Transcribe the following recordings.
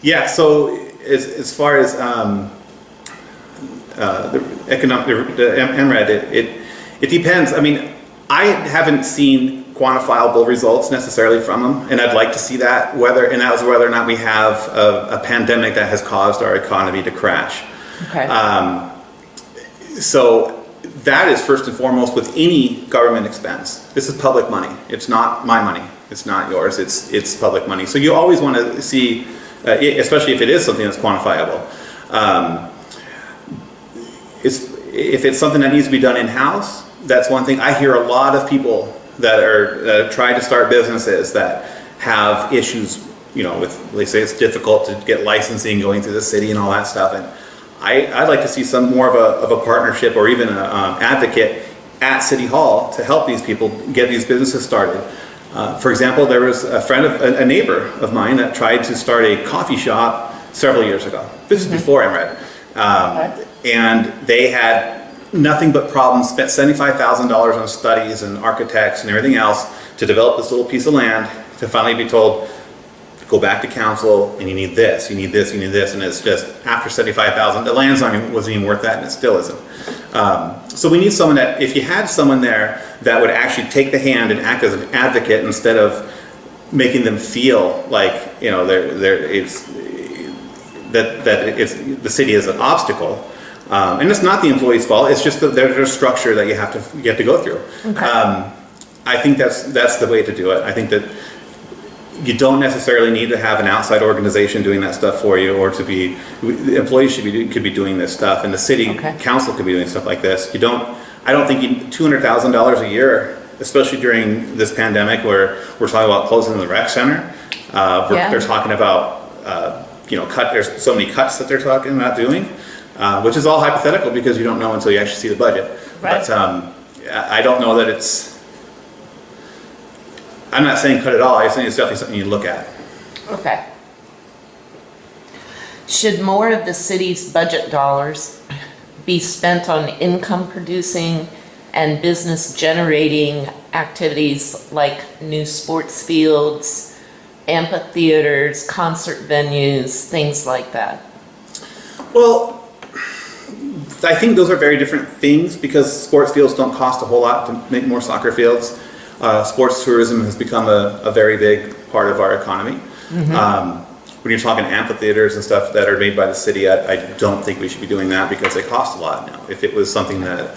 Yeah, so as far as the economic, the MRED, it depends. I mean, I haven't seen quantifiable results necessarily from them, and I'd like to see that, whether or not we have a pandemic that has caused our economy to crash. Okay. So that is first and foremost with any government expense. This is public money. It's not my money. It's not yours. It's public money. So you always want to see, especially if it is something that's quantifiable. If it's something that needs to be done in-house, that's one thing. I hear a lot of people that are trying to start businesses that have issues, they say it's difficult to get licensing going through the city and all that stuff. And I'd like to see some more of a partnership or even an advocate at City Hall to help these people get these businesses started. For example, there was a neighbor of mine that tried to start a coffee shop several years ago. This is before MRED. And they had nothing but problems, spent $75,000 on studies and architects and everything else to develop this little piece of land, to finally be told, go back to council and you need this, you need this, you need this, and it's just after $75,000, the land wasn't even worth that, and it still isn't. So we need someone that, if you had someone there that would actually take the hand and act as an advocate instead of making them feel like the city is an obstacle. And it's not the employee's fault. It's just that there's a structure that you have to go through. Okay. I think that's the way to do it. I think that you don't necessarily need to have an outside organization doing that stuff for you, or the employees could be doing this stuff, and the city council could be doing stuff like this. I don't think $200,000 a year, especially during this pandemic where we're talking about closing the rec center. They're talking about there's so many cuts that they're talking about doing. Which is all hypothetical because you don't know until you actually see the budget. Right. But I don't know that I'm not saying cut it all. I'm saying it's definitely something you look at. Okay. Should more of the city's budget dollars be spent on income producing and business generating activities like new sports fields, amphitheaters, concert venues, things like that? Well, I think those are very different things because sports fields don't cost a whole lot to make more soccer fields. Sports tourism has become a very big part of our economy. Mm-hmm. When you're talking amphitheaters and stuff that are made by the city, I don't think we should be doing that because they cost a lot now. If it was something that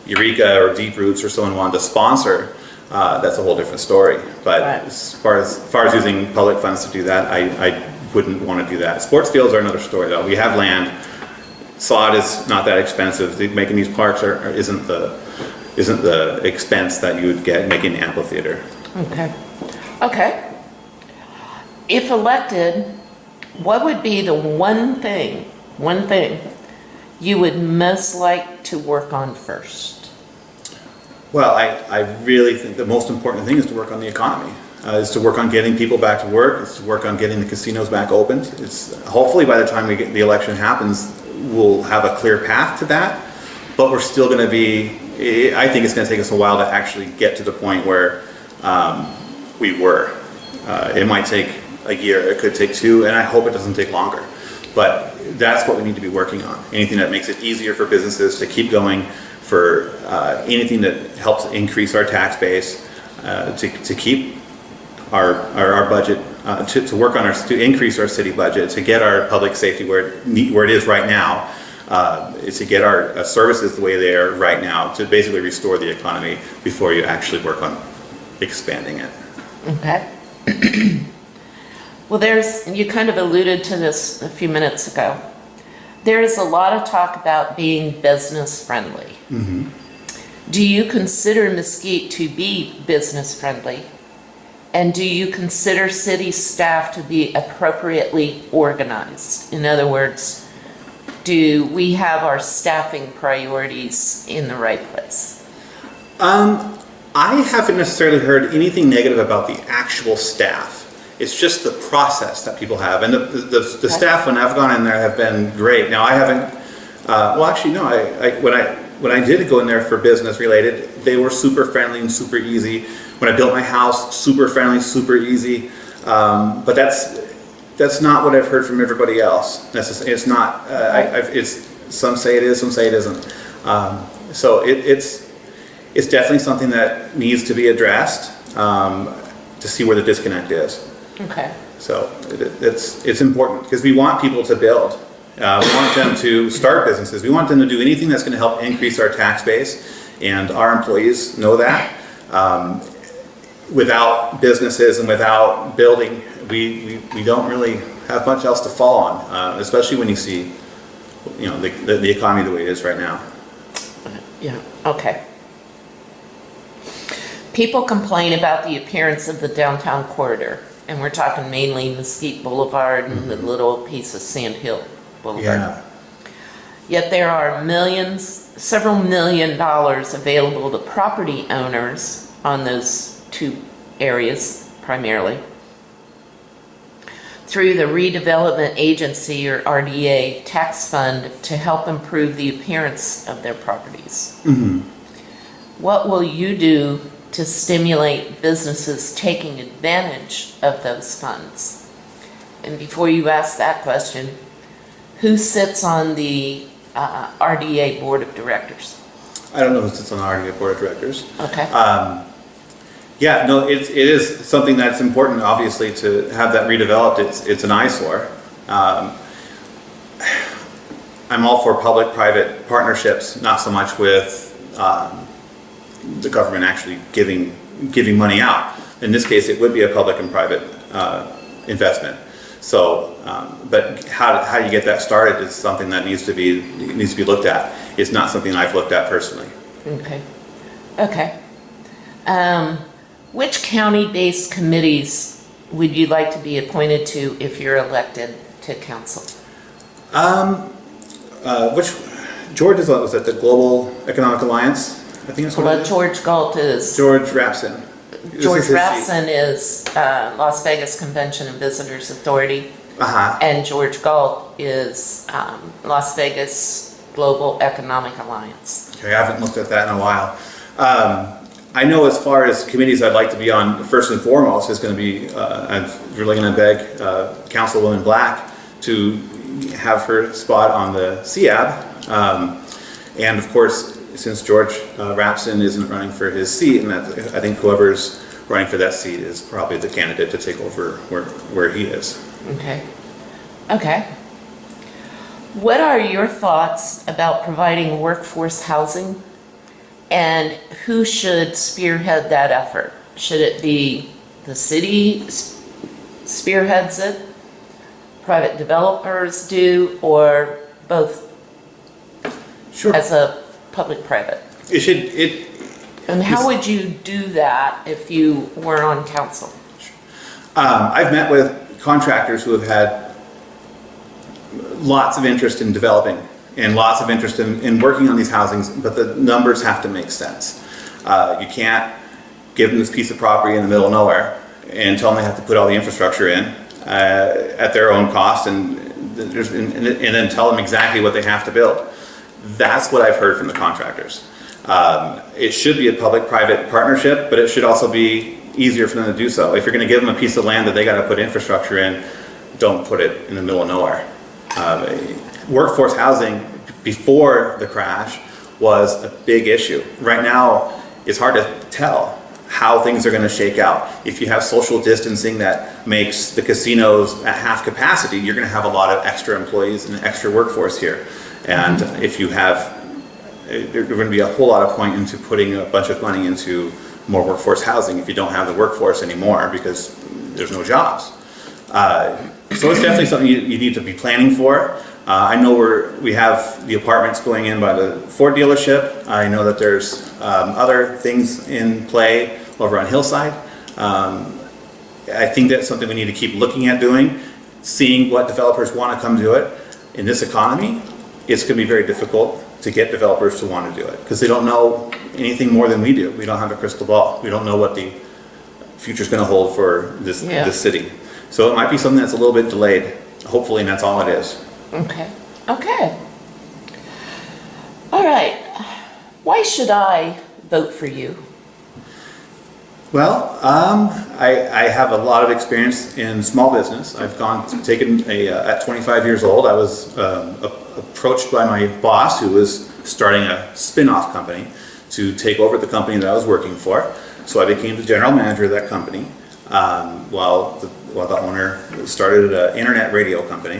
Eureka or Deep Roots or someone wanted to sponsor, that's a whole different story. But as far as using public funds to do that, I wouldn't want to do that. Sports fields are another story though. We have land. Sod is not that expensive. Making these parks isn't the expense that you would get making an amphitheater. Okay. If elected, what would be the one thing you would most like to work on first? Well, I really think the most important thing is to work on the economy. Is to work on getting people back to work. Is to work on getting the casinos back open. It's hopefully by the time the election happens, we'll have a clear path to that. But we're still going to be. I think it's going to take us a while to actually get to the point where we were. It might take a year. It could take 2, and I hope it doesn't take longer. But that's what we need to be working on. Anything that makes it easier for businesses to keep going. For anything that helps increase our tax base, to keep our budget, to work on to increase our city budget, to get our public safety where it is right now, to get our services the way they are right now, to basically restore the economy before you actually work on expanding it. Okay. Well, you kind of alluded to this a few minutes ago. There is a lot of talk about being business friendly. Mm-hmm. Do you consider Mesquite to be business friendly? And do you consider city staff to be appropriately organized? In other words, do we have our staffing priorities in the right place? I haven't necessarily heard anything negative about the actual staff. It's just the process that people have, and the staff when I've gone in there have been great. Now I haven't. Well, actually, no. When I did go in there for business related, they were super friendly and super easy. When I built my house, super friendly, super easy. But That's not what I've heard from everybody else. It's not. It's some say it is, some say it isn't. So it's definitely something that needs to be addressed to see where the disconnect is. Okay. So it's important because we want people to build. We want them to start businesses. We want them to do anything that's going to help increase our tax base, and our employees know that. Without businesses and without building, we don't really have much else to fall on, especially when you see, the economy the way it is right now. Yeah, okay. People complain about the appearance of the downtown corridor, and we're talking mainly Mesquite Boulevard and the little piece of Sand Hill Boulevard. Yeah. Yet there are several million dollars available to property owners on those two areas primarily through the Redevelopment Agency, or RDA, tax fund to help improve the appearance of their properties. Mm-hmm. What will you do to stimulate businesses taking advantage of those funds? And before you ask that question, who sits on the RDA Board of Directors? I don't know who sits on the RDA Board of Directors. Okay. Yeah, no, it is something that's important, obviously, to have that redeveloped. It's an eyesore. I'm all for public-private partnerships, not so much with the government actually giving money out. In this case, it would be a public and private investment. So, but how you get that started is something that needs to be looked at. It's not something I've looked at personally. Okay. Okay. Which county-based committees would you like to be appointed to if you're elected to council? George was at the Global Economic Alliance, I think that's what it is. George Galt is. George Rapson. George Rapson is Las Vegas Convention and Visitors Authority. Uh-huh. And George Galt is Las Vegas Global Economic Alliance. Okay, I haven't looked at that in a while. I know as far as committees I'd like to be on, first and foremost is going to be, I'm really going to beg Councilwoman Black to have her spot on the CIAB. And of course, since George Rapson isn't running for his seat, and I think whoever's running for that seat is probably the candidate to take over where he is. Okay. Okay. What are your thoughts about providing workforce housing, and who should spearhead that effort? Should it be the city spearheads it, private developers do, or both? Sure. As a public-private? And how would you do that if you were on council? I've met with contractors who have had lots of interest in developing and lots of interest in working on these housings, but the numbers have to make sense. You can't give them this piece of property in the middle of nowhere and tell them they have to put all the infrastructure in at their own cost and then tell them exactly what they have to build. That's what I've heard from the contractors. It should be a public-private partnership, but it should also be easier for them to do so. If you're going to give them a piece of land that they got to put infrastructure in, don't put it in the middle of nowhere. Workforce housing before the crash was a big issue. Right now, it's hard to tell how things are going to shake out. If you have social distancing that makes the casinos at half capacity, you're going to have a lot of extra employees and extra workforce here. And if you have, there's going to be a whole lot of point into putting a bunch of money into more workforce housing if you don't have the workforce anymore because there's no jobs. So it's definitely something you need to be planning for. I know we have the apartments going in by the Ford dealership. I know that there's other things in play over on Hillside. I think that's something we need to keep looking at doing, seeing what developers want to come do it. In this economy, it's going to be very difficult to get developers to want to do it because they don't know anything more than we do. We don't have a crystal ball. We don't know what the future's going to hold for this city. So it might be something that's a little bit delayed, hopefully, and that's all it is. Okay. Okay. All right. Why should I vote for you? Well, I have a lot of experience in small business. I've at 25 years old, I was approached by my boss who was starting a spin-off company to take over the company that I was working for. So I became the general manager of that company while the owner started an internet radio company.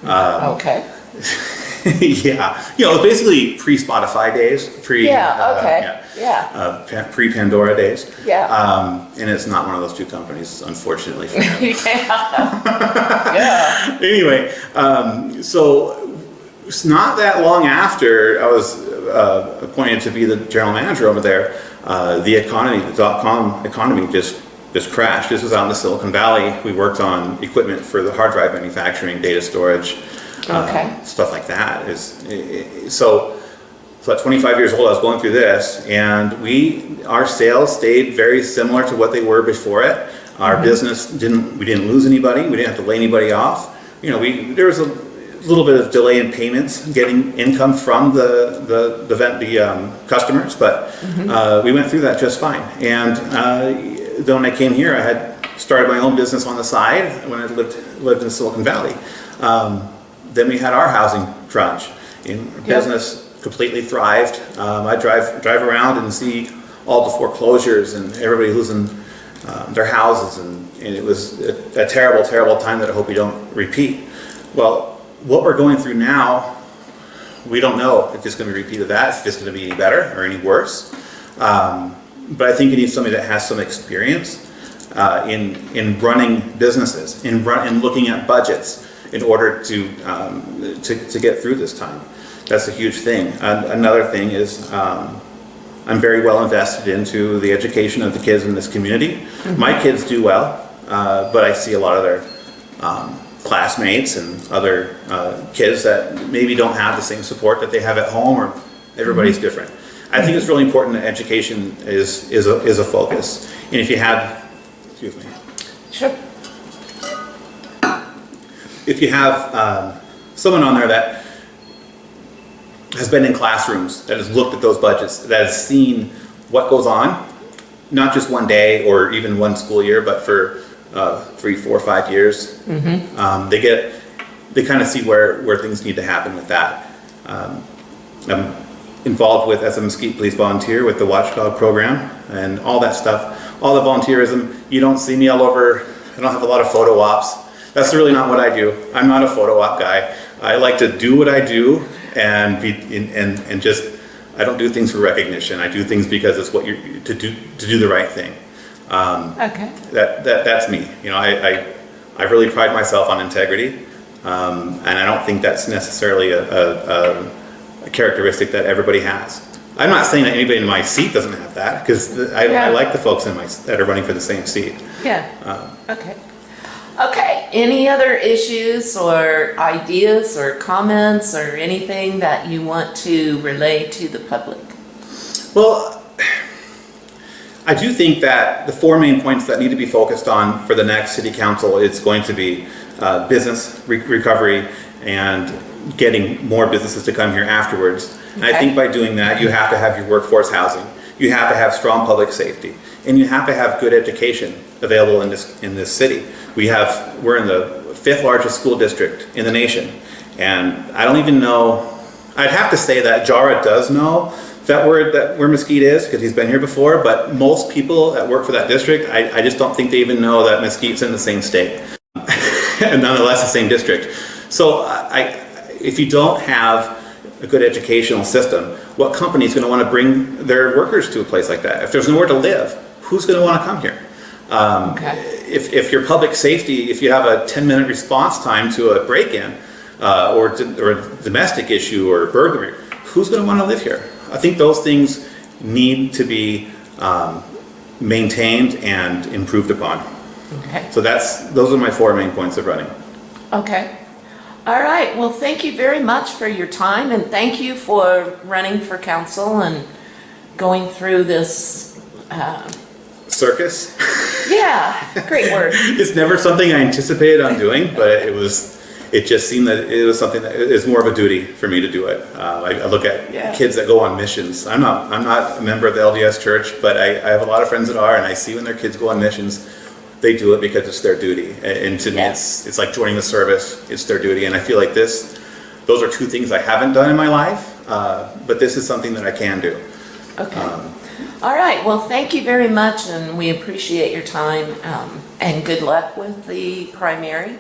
Okay. Yeah, basically pre-Spotify days, pre-Pandora days. Yeah. And it's not one of those two companies, unfortunately for him. Yeah. Anyway, so it's not that long after I was appointed to be the general manager over there, the .com economy just crashed. This was out in the Silicon Valley. We worked on equipment for the hard drive manufacturing, data storage. Stuff like that so at 25 years old I was going through this, and our sales stayed very similar to what they were before it. Our business we didn't lose anybody, we didn't have to lay anybody off. There was a little bit of delay in payments getting income from the customers, but we went through that just fine. And then when I came here, I had started my own business on the side when I lived in Silicon Valley. Then we had our housing crunch, and business completely thrived. I drive around and see all the foreclosures and everybody losing their houses, and it was a terrible, terrible time that I hope we don't repeat. Well, what we're going through now, we don't know if it's going to be a repeat of that, if it's going to be any better or any worse. But I think you need somebody that has some experience in running businesses, in looking at budgets, in order to get through this time. That's a huge thing. Another thing is I'm very well invested into the education of the kids in this community. My kids do well, but I see a lot of their classmates and other kids that maybe don't have the same support that they have at home, or everybody's different. I think it's really important that education is a focus. And if you have, excuse me. Sure. If you have someone on there that has been in classrooms, that has looked at those budgets, that has seen what goes on, not just one day or even one school year, but for 3, 4, 5 years, they kind of see where things need to happen with that. I'm involved as a Mesquite Police volunteer with the Watchdog program and all that stuff, all the volunteerism. You don't see me all over. I don't have a lot of photo ops. That's really not what I do. I'm not a photo op guy. I like to do what I do and I don't do things for recognition. I do things because it's what to do the right thing. That's me. I really pride myself on integrity, and I don't think that's necessarily a characteristic that everybody has. I'm not saying that anybody in my seat doesn't have that, because I like the folks that are running for the same seat. Okay, any other issues or ideas or comments or anything that you want to relay to the public? Well, I do think that the 4 main points that need to be focused on for the next city council is going to be business recovery and getting more businesses to come here afterwards. And I think by doing that, you have to have your workforce housing, you have to have strong public safety, and you have to have good education available in this city. We're in the 5th largest school district in the nation, and I don't even know. I'd have to say that Jara does know where Mesquite is, because he's been here before, but most people that work for that district, I just don't think they even know that Mesquite's in the same state, and nonetheless the same district. So if you don't have a good educational system, what company is going to want to bring their workers to a place like that? If there's nowhere to live, who's going to want to come here? If your public safety, if you have a 10-minute response time to a break-in or a domestic issue or burglary, who's going to want to live here? I think those things need to be maintained and improved upon. So those are my 4 main points of running. All right, well, thank you very much for your time, and thank you for running for council and going through this circus. Yeah, great word. It's never something I anticipated on doing, but it was it just seemed that it was something that is more of a duty for me to do it. I look at kids that go on missions. I'm not a member of the LDS Church, but I have a lot of friends that are, and I see when their kids go on missions, they do it because it's their duty. And to me, it's like joining the service. It's their duty, and I feel like those are two things I haven't done in my life, but this is something that I can do. Okay. All right. Well, thank you very much, and we appreciate your time, and good luck with the primary.